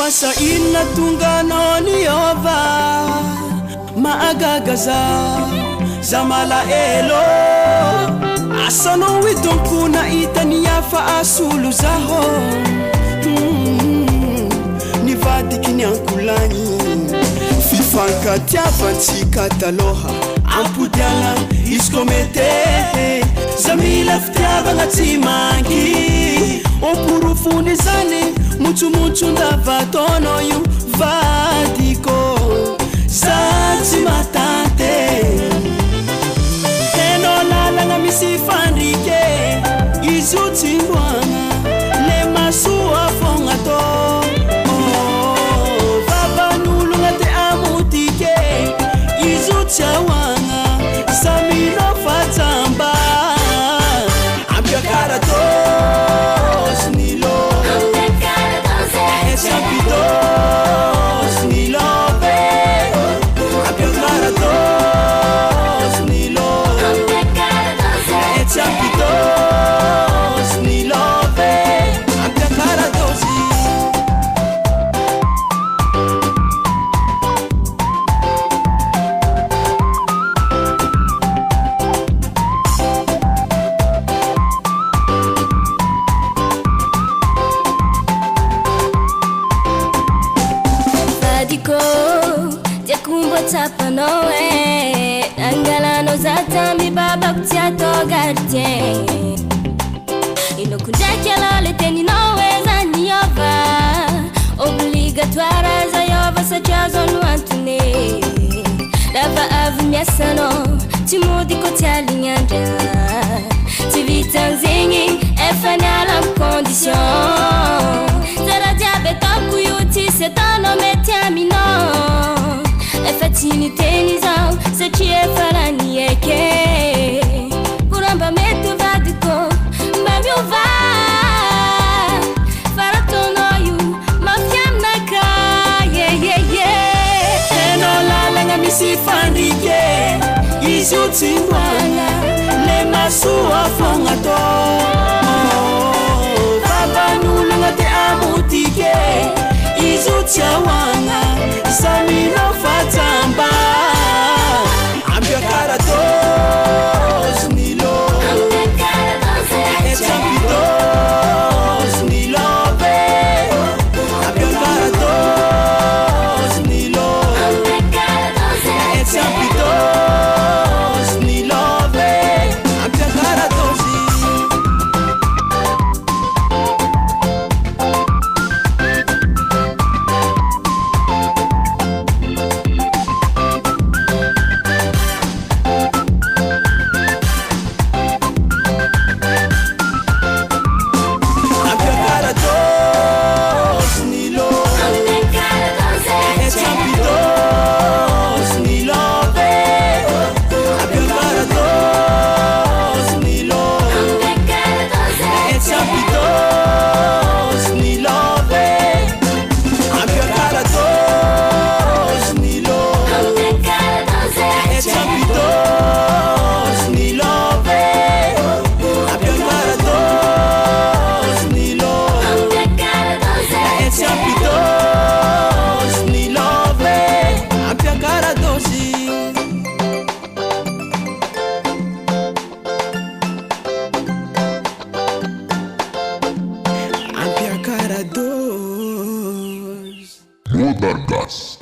asa inona tonga nao ova maagagaza za malaelo asanao itompona itany afa asolo zaho nivadiky ny ankolagny fifankatiavantsika taloha ampodiagna izy ko mete za mila fitiavagna tsy manky oporofony zany mutsumutsundavatono yu vadiko sazi matante eno lalanga misifandike izutsimbwana le masua fongato vavanulunga te amutike izutsiawanga samino fatsamba ampiakaratos nilo Chapitos ni love Apiacaratos ni love Chapitos ni love Apiacaratos Tapanoe angalano zatami baba kutiato gardien inokunjakiala le teni noe zaniova obligatoire zayova sajazo nuantune lava avmiasano timudi kotialinyanja tivitanzingi efanyala condition zara diabetoku yuti setano metiamino Fatini tenizao sachie faranieke kuramba metu vadiko mamiuva faratonoyu mafiamnaka eno lalanga misifandike izutsimbwana le masua fongato vavanulanga te amutike izutsiawanga samino fatsamba ampiacaratos nilo Chapitos ni love ampiacaratos nilo Chapitos ni love ampiacaratos Modern gas.